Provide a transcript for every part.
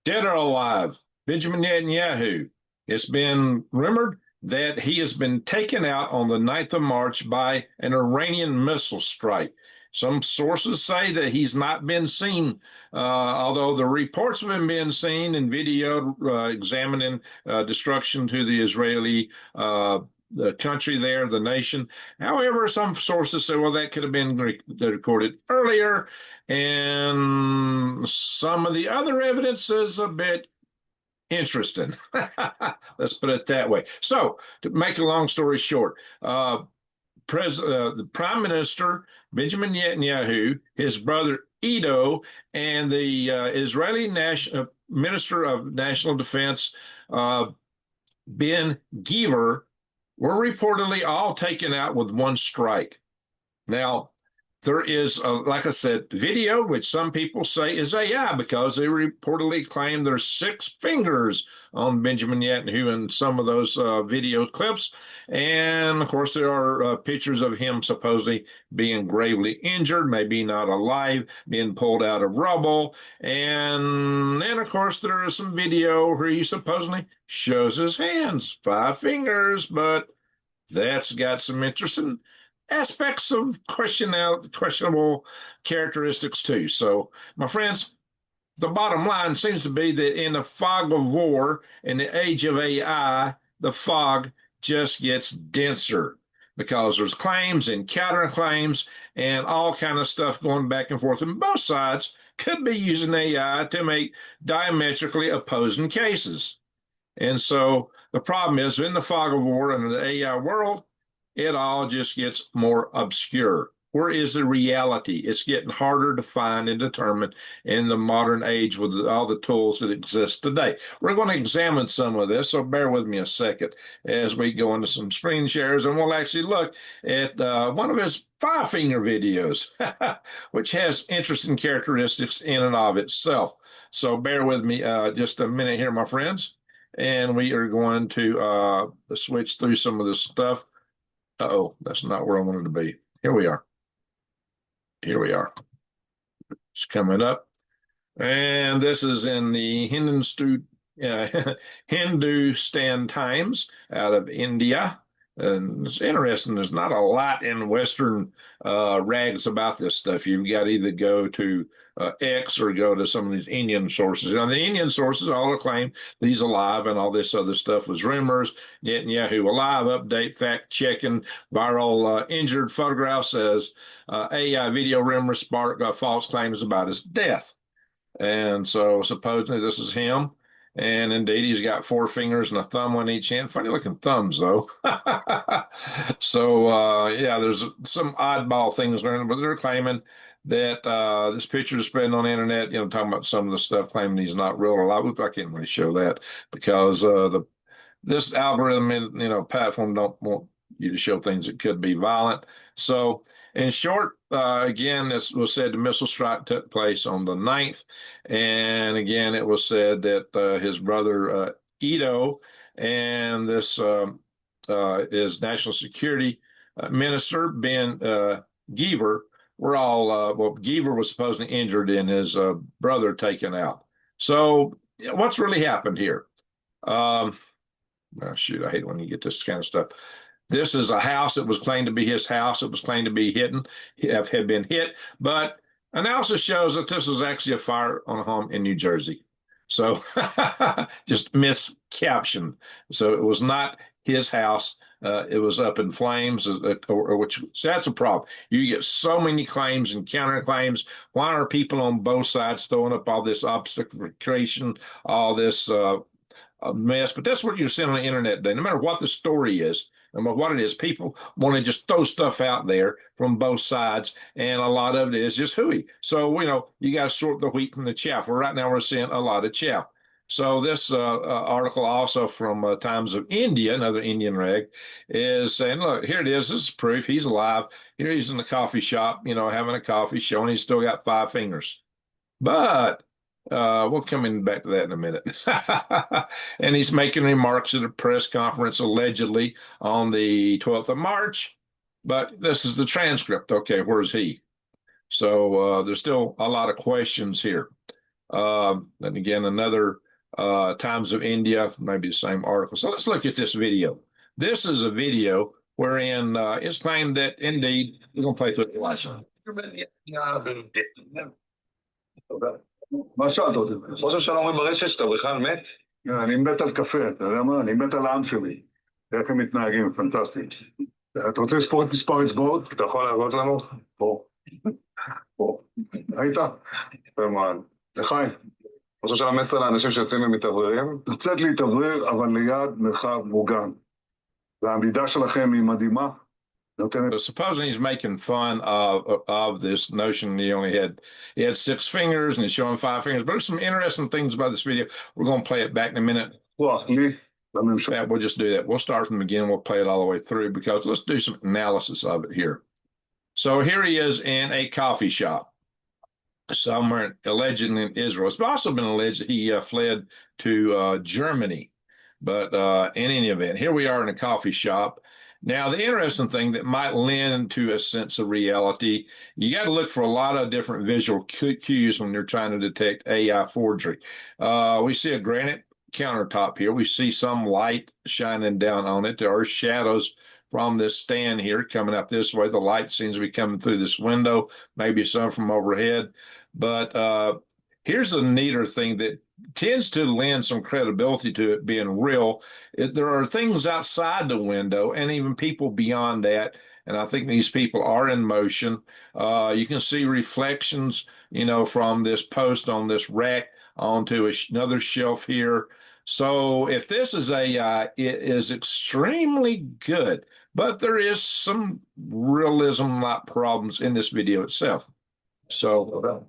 Dead or alive, Benjamin Netanyahu. It's been rumored that he has been taken out on the 9th of March by an Iranian missile strike. Some sources say that he's not been seen, although the reports of him being seen and videoed examining destruction to the Israeli the country there, the nation. However, some sources say, well, that could have been recorded earlier, and some of the other evidence is a bit interesting. Let's put it that way. So, to make a long story short, the Prime Minister Benjamin Netanyahu, his brother Ido, and the Israeli Minister of National Defense Ben Gvir were reportedly all taken out with one strike. Now, there is, like I said, video, which some people say is AI because they reportedly claim there's 6 fingers on Benjamin Netanyahu in some of those video clips. And of course, there are pictures of him supposedly being gravely injured, maybe not alive, being pulled out of rubble. And then, of course, there is some video where he supposedly shows his hands, 5 fingers, but that's got some interesting aspects of questionable characteristics too. So, my friends, the bottom line seems to be that in the fog of war, in the age of AI, the fog just gets denser because there's claims and counterclaims and all kind of stuff going back and forth. And both sides could be using AI to make diametrically opposing cases. And so the problem is in the fog of war in the AI world, it all just gets more obscure. Where is the reality? It's getting harder to find and determine in the modern age with all the tools that exist today. We're going to examine some of this, so bear with me a second as we go into some screen shares, and we'll actually look at one of his 5-finger videos, which has interesting characteristics in and of itself. So bear with me just a minute here, my friends, and we are going to switch through some of this stuff. Uh-oh, that's not where I wanted to be. Here we are. Here we are. It's coming up. And this is in the Hindustan Times out of India. And it's interesting. There's not a lot in Western rags about this stuff. You've got to either go to X or go to some of these Indian sources. The Indian sources all claim he's alive and all this other stuff was rumors. Netanyahu alive, update, fact checking, viral injured photograph says AI video rumors spark false claims about his death. And so supposedly this is him. And indeed, he's got 4 fingers and a thumb on each hand. Funny looking thumbs, though. So, yeah, there's some oddball things there, but they're claiming that this picture is spreading on the internet, talking about some of the stuff, claiming he's not real or alive. I can't really show that because this algorithm and, platform don't want you to show things that could be violent. So, in short, again, this was said the missile strike took place on the 9th. And again, it was said that his brother Ido and this his national security minister, Ben Gvir, were all, well, Gvir was supposedly injured and his brother taken out. So, what's really happened here? Oh, shoot, I hate when you get this kind of stuff. This is a house that was claimed to be his house. It was claimed to be had been hit, but analysis shows that this was actually a fire on a home in New Jersey. So just miscaptioned. So it was not his house. It was up in flames, which so that's a problem. You get so many claims and counterclaims. Why are people on both sides throwing up all this obfuscation, all this mess? But that's what you're seeing on the internet today. No matter what the story is, no matter what it is, people want to just throw stuff out there from both sides, and a lot of it is just hooey. So, you got to sort the wheat from the chaff. Well, right now we're seeing a lot of chaff. So this article also from Times of India, another Indian rag, is saying, look, here it is. This is proof. He's alive. Here he's in the coffee shop, having a coffee, showing he's still got 5 fingers. But we'll come in back to that in a minute. And he's making remarks at a press conference allegedly on the 12th of March. But this is the transcript. Okay, where's he? So there's still a lot of questions here. And again, another Times of India, maybe the same article. So let's look at this video. This is a video wherein it's claimed that indeed, we're going to play through it. מה שאלת אותי? חושב שלא אומרים ברשת שאתה בכלל מת? אני מת על קפה, אתה יודע מה? אני מת על העם שלי. איך הם מתנהגים, פנטסטי. אתה רוצה לספור את מספר אצבעות? אתה יכול להראות לנו? פה. פה. ראית? לחיים. חושב של המסר לאנשים שיוצאים ומתאווררים? לצאת להתאוורר, אבל ליד מרחב מוגן. והעמידה שלכם היא מדהימה. So supposing he's making fun of this notion he had 6 fingers and he's showing 5 fingers. But there's some interesting things about this video. We're going to play it back in a minute. Well, we'll just do that. We'll start from the beginning. We'll play it all the way through because let's do some analysis of it here. So here he is in a coffee shop somewhere alleged in Israel. It's also been alleged that he fled to Germany. But in any event, here we are in a coffee shop. Now, the interesting thing that might lend to a sense of reality, you got to look for a lot of different visual cues when you're trying to detect AI forgery. We see a granite countertop here. We see some light shining down on it. There are shadows from this stand here coming out this way. The light seems to be coming through this window, maybe some from overhead. But here's the neater thing that tends to lend some credibility to it being real. There are things outside the window and even people beyond that. And I think these people are in motion. You can see reflections, from this post on this rack onto another shelf here. So if this is AI, it is extremely good, but there is some realism-like problems in this video itself. So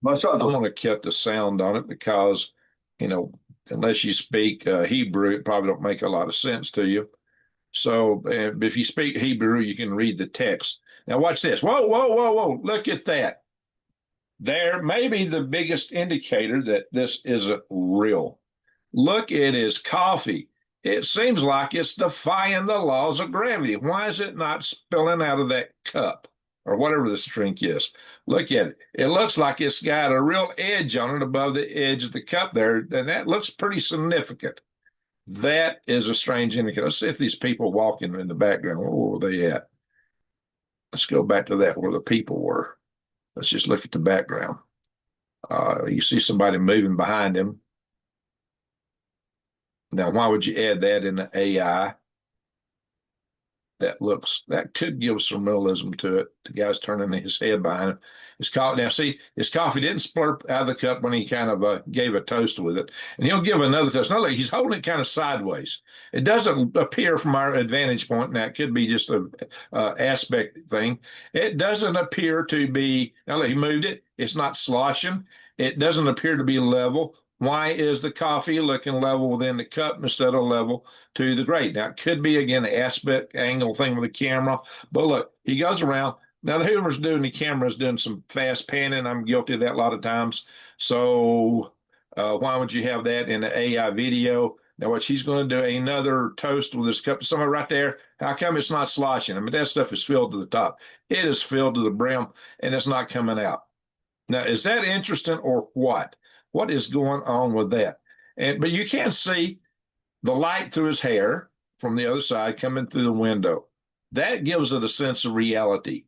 I'm going to cut the sound on it because, unless you speak Hebrew, it probably don't make a lot of sense to you. So if you speak Hebrew, you can read the text. Now watch this. Whoa, whoa, whoa, whoa. Look at that. There may be the biggest indicator that this isn't real. Look at his coffee. It seems like it's defying the laws of gravity. Why is it not spilling out of that cup? Or whatever this drink is. Look at it. It looks like it's got a real edge on it above the edge of the cup there, and that looks pretty significant. That is a strange indicator. Let's see if these people walking in the background, where were they at? Let's go back to that, where the people were. Let's just look at the background. You see somebody moving behind him. Now, why would you add that in the AI? That could give some realism to it. The guy's turning his head behind him. His coffee didn't splurp out of the cup when he kind of gave a toast with it. And he'll give another toast. No, look, he's holding it kind of sideways. It doesn't appear from our advantage point, now it could be just a aspect thing. It doesn't appear to be, now look, he moved it. It's not sloshing. It doesn't appear to be level. Why is the coffee looking level within the cup instead of level to the grate? Now, it could be, again, an aspect angle thing with the camera. But look, he goes around. Now, whoever's doing the camera is doing some fast panning. I'm guilty of that a lot of times. So why would you have that in the AI video? Now, what she's going to do, another toast with this cup. Somewhere right there. How come it's not sloshing? I mean, that stuff is filled to the top. It is filled to the brim, and it's not coming out. Now, is that interesting or what? What is going on with that? But you can see the light through his hair from the other side coming through the window. That gives it a sense of reality.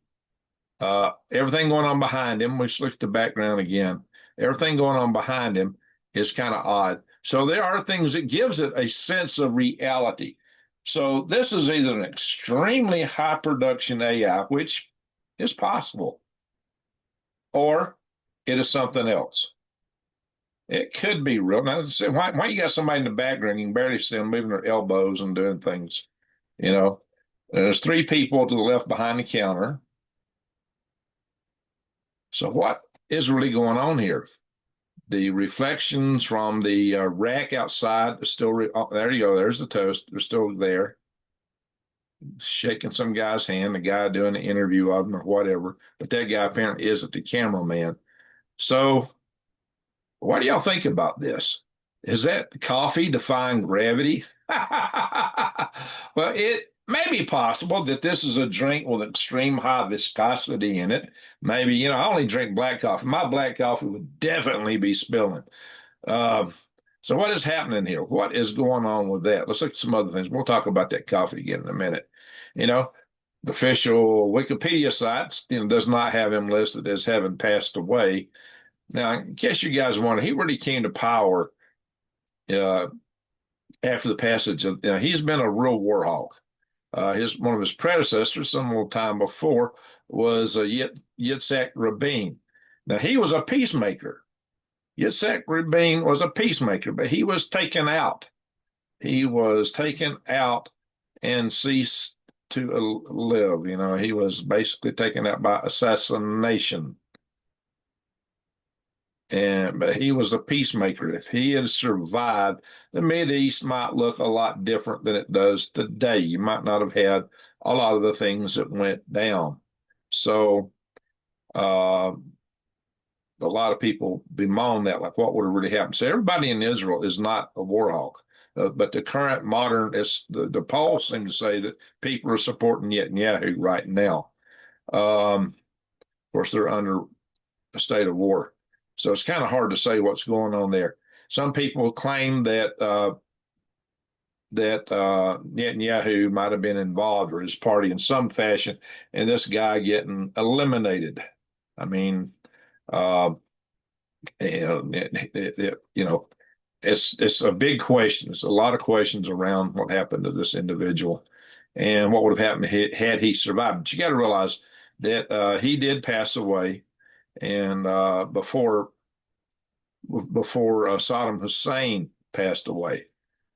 Everything going on behind him, let's look at the background again. Everything going on behind him is kind of odd. So there are things that gives it a sense of reality. So this is either an extremely high production AI, which is possible, or it is something else. It could be real. Now, why you got somebody in the background? You can barely see them moving their elbows and doing things. There's 3 people to the left behind the counter. So what is really going on here? The reflections from the rack outside are still, there you go. There's the toast. They're still there. Shaking some guy's hand, the guy doing the interview of him or whatever. But that guy apparently isn't the cameraman. So what do y'all think about this? Is that coffee defying gravity? Well, maybe possible that this is a drink with extreme high viscosity in it. Maybe, I only drink black coffee. My black coffee would definitely be spilling. Um, so what is happening here? What is going on with that? Let's look at some other things. We'll talk about that coffee again in a minute. You know, the official Wikipedia sites, does not have him listed as having passed away. Now, in case you guys wonder, he really came to power uh, after the passage of, he's been a real war hawk. His one of his predecessors, some little time before, was Yitzhak Rabin. Now he was a peacemaker. Yitzhak Rabin was a peacemaker, but he was taken out. He was taken out and ceased to live. He was basically taken out by assassination. But he was a peacemaker. If he had survived, the East might look a lot different than it does today. You might not have had a lot of the things that went down. So, a lot of people bemoan that, like, what would have really happened? So, everybody in Israel is not a war hawk. But the current modern, the polls seem to say that people are supporting Netanyahu right now. Of course, they're under a state of war. So it's kind of hard to say what's going on there. Some people claim that Netanyahu might have been involved, or his party, in some fashion in this guy getting eliminated. I mean, uh, it's a big question. It's a lot of questions around what happened to this individual and what would have happened had he survived. But you got to realize that he did pass away, and before Saddam Hussein passed away,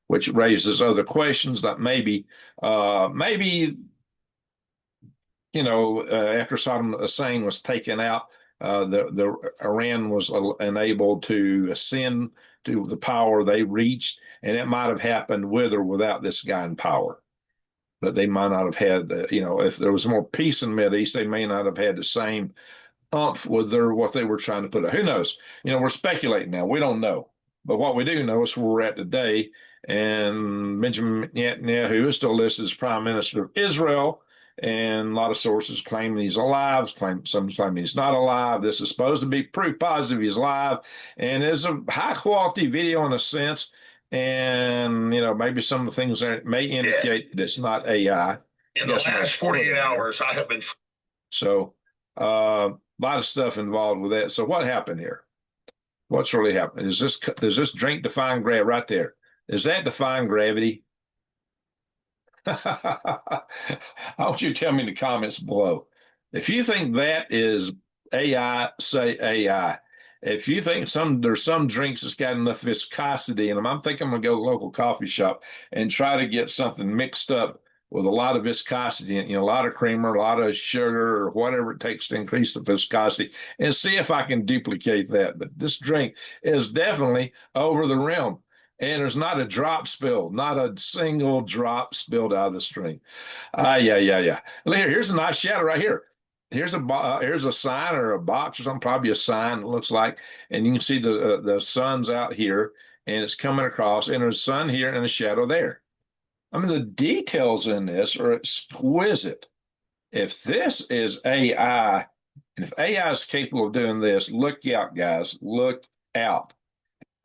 which raises other questions that maybe after Saddam Hussein was taken out, the Iran was enabled to ascend to the power they reached, and it might have happened with or without this guy in power. But they might not have had, if there was more peace in the Middle East, they may not have had the same umph with what they were trying to put out. Who knows? We're speculating now. We don't know. But what we do know is where we're at today. And Benjamin Netanyahu is still listed as Prime Minister of Israel. And a lot of sources claim he's alive, some claim he's not alive. This is supposed to be proof positive he's alive. And it's a high quality video in a sense. And, maybe some of the things there may indicate that it's not AI. In the last 48 hours, I have been. So, a lot of stuff involved with that. So what happened here? What's really happened? Does this drink define gravity right there? Is that define gravity? I want you to tell me in the comments below. If you think that is AI, say AI. If you think there's some drinks that's got enough viscosity in them, I'm thinking I'm gonna go to the local coffee shop and try to get something mixed up with a lot of viscosity and a lot of creamer, a lot of sugar, or whatever it takes to increase the viscosity, and see if I can duplicate that. But this drink is definitely over the rim. And there's not a drop spilled, not a single drop spilled out of the drink. Yeah. Here's a nice shadow right here. Here's a sign or a box or something, probably a sign, it looks like, and you can see the sun's out here, and it's coming across, and there's sun here and a shadow there. I mean, the details in this are exquisite. If this is AI, and if AI is capable of doing this, look out, guys, look out.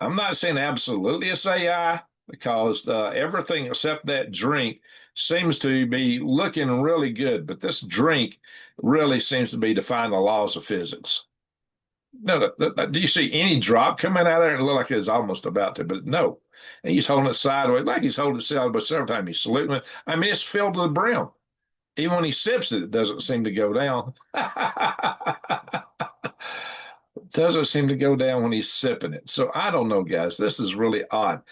I'm not saying absolutely it's AI, because everything except that drink seems to be looking really good, but this drink really seems to be defying the laws of physics. No, do you see any drop coming out of there? It looked like it's almost about to, but no. And he's holding it sideways, like he's holding it sideways several times. He's saluting it. I mean, it's filled to the brim. Even when he sips it, it doesn't seem to go down. It doesn't seem to go down when he's sipping it. So I don't know, guys. This is really odd.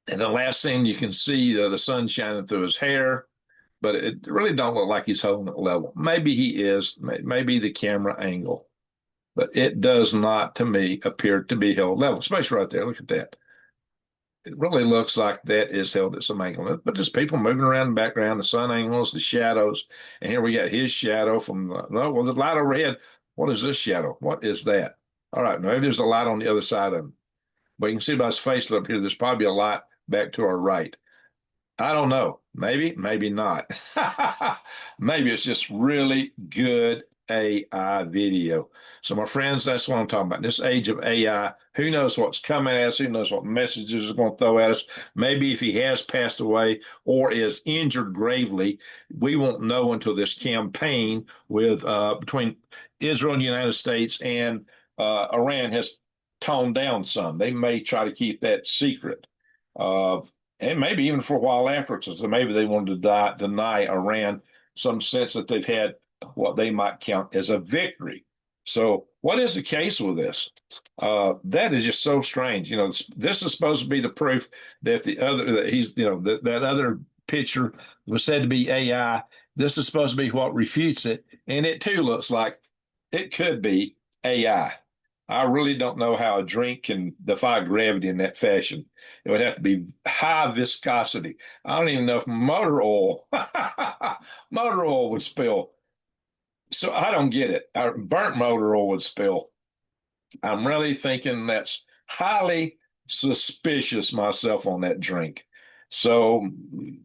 And the last thing you can see, the sun shining through his hair, but it really don't look like he's holding it level. Maybe he is, maybe the camera angle, but it does not, to me, appear to be held level. Especially right there. Look at that. It really looks like that is held at some angle. But just people moving around in the background, the sun angles, the shadows. And here we got his shadow from the light overhead. What is this shadow? What is that? All right, maybe there's a light on the other side of him. But you can see by his face up here, there's probably a light back to our right. I don't know. Maybe, maybe not. Maybe it's just really good AI video. So, my friends, that's what I'm talking about. This age of AI, who knows what's coming at us? Who knows what messages are going to throw at us? Maybe if he has passed away or is injured gravely, we won't know until this campaign with between Israel and the United States and Iran has toned down some. They may try to keep that secret. Uh, and maybe even for a while afterwards, so maybe they wanted to deny Iran some sense that they've had what they might count as a victory. So, what is the case with this? That is just so strange. This is supposed to be the proof that the other that he's that other picture was said to be AI. This is supposed to be what refutes it, and it too looks like it could be AI. I really don't know how a drink can defy gravity in that fashion. It would have to be high viscosity. I don't even know if motor oil motor oil would spill. So I don't get it. Burnt motor oil would spill. I'm really thinking that's highly suspicious myself on that drink. So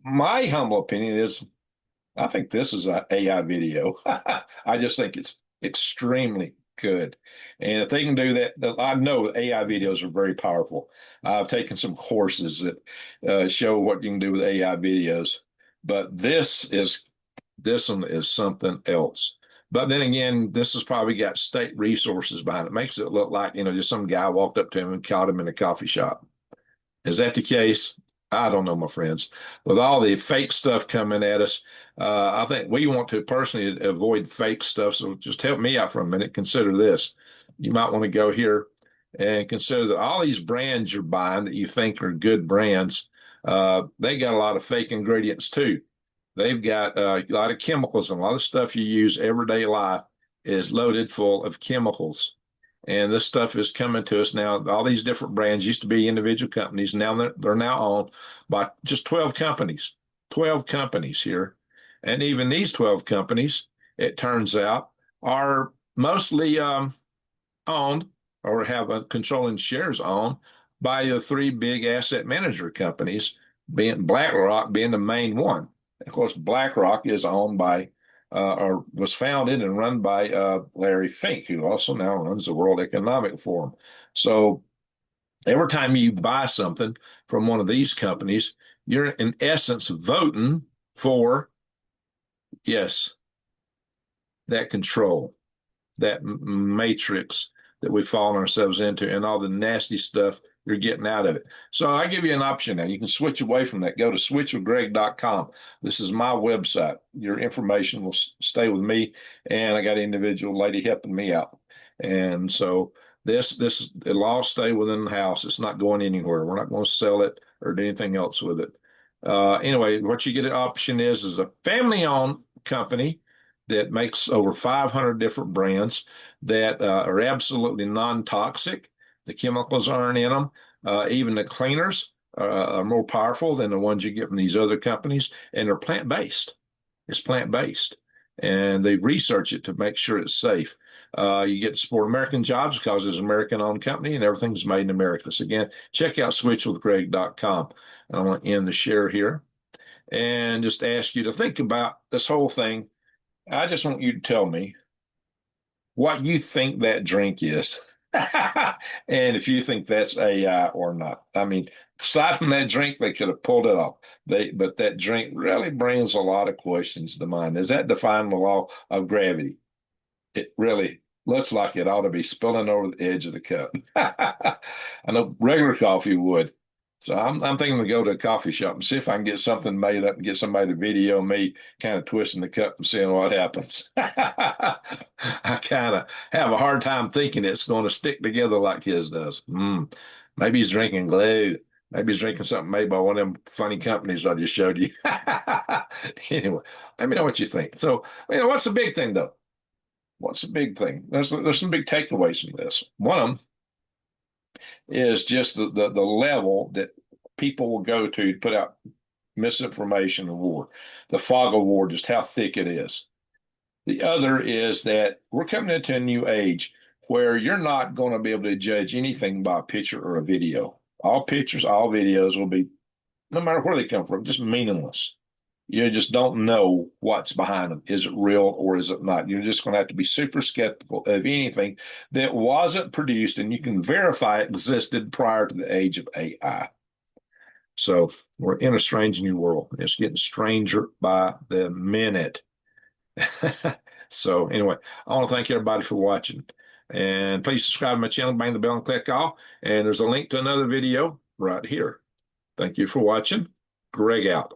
my humble opinion is I think this is an AI video. I just think it's extremely good. And if they can do that, I know AI videos are very powerful. I've taken some courses that show what you can do with AI videos, but this one is something else. But then again, this has probably got state resources behind it. Makes it look like, just some guy walked up to him and caught him in a coffee shop. Is that the case? I don't know, my friends. With all the fake stuff coming at us, I think we want to personally avoid fake stuff. So just help me out for a minute. Consider this. You might want to go here and consider that all these brands you're buying that you think are good brands, they got a lot of fake ingredients too. They've got a lot of chemicals, and a lot of stuff you use everyday life is loaded full of chemicals. And this stuff is coming to us now. All these different brands used to be individual companies. Now they're now owned by just 12 companies, 12 companies here. And even these 12 companies, it turns out, are mostly owned or have a controlling shares owned by the three big asset manager companies, being BlackRock being the main one. Of course, BlackRock is owned by or was founded and run by Larry Fink, who also now runs the World Economic Forum. So every time you buy something from one of these companies, you're in essence voting for, yes, that control, that matrix that we've fallen ourselves into, and all the nasty stuff you're getting out of it. So I give you an option now. You can switch away from that. Go to switchwithgreg.com. This is my website. Your information will stay with me, and I got an individual lady helping me out. And so it'll all stay within the house. It's not going anywhere. We're not going to sell it or do anything else with it. Anyway, what you get an option is a family-owned company that makes over 500 different brands that are absolutely non-toxic. The chemicals aren't in them. Even the cleaners are more powerful than the ones you get from these other companies, and they're plant-based. It's plant-based, and they research it to make sure it's safe. You get to support American jobs because it's an American-owned company, and everything's made in America. So again, check out switchwithgreg.com. And I want to end the share here and just ask you to think about this whole thing. I just want you to tell me what you think that drink is. And if you think that's AI or not. I mean, aside from that drink, they could have pulled it off. But that drink really brings a lot of questions to mind. Is that defying the law of gravity? It really looks like it ought to be spilling over the edge of the cup. I know regular coffee would. So I'm thinking to go to a coffee shop and see if I can get something made up and get somebody to video me kind of twisting the cup and seeing what happens. I kind of have a hard time thinking it's going to stick together like his does. Maybe he's drinking glue. Maybe he's drinking something made by one of them funny companies I just showed you. Anyway, let me know what you think. So, what's the big thing though? What's the big thing? There's some big takeaways from this. One of them is just the level that people will go to put out misinformation and war, the fog of war, just how thick it is. The other is that we're coming into a new age where you're not going to be able to judge anything by a picture or a video. All pictures, all videos will be no matter where they come from, just meaningless. You just don't know what's behind them. Is it real or is it not? You're just going to have to be super skeptical of anything that wasn't produced and you can verify it existed prior to the age of AI. So we're in a strange new world. It's getting stranger by the minute. So anyway, I want to thank everybody for watching. And please subscribe to my channel, bang the bell, and click all. And there's a link to another video right here. Thank you for watching. Greg out.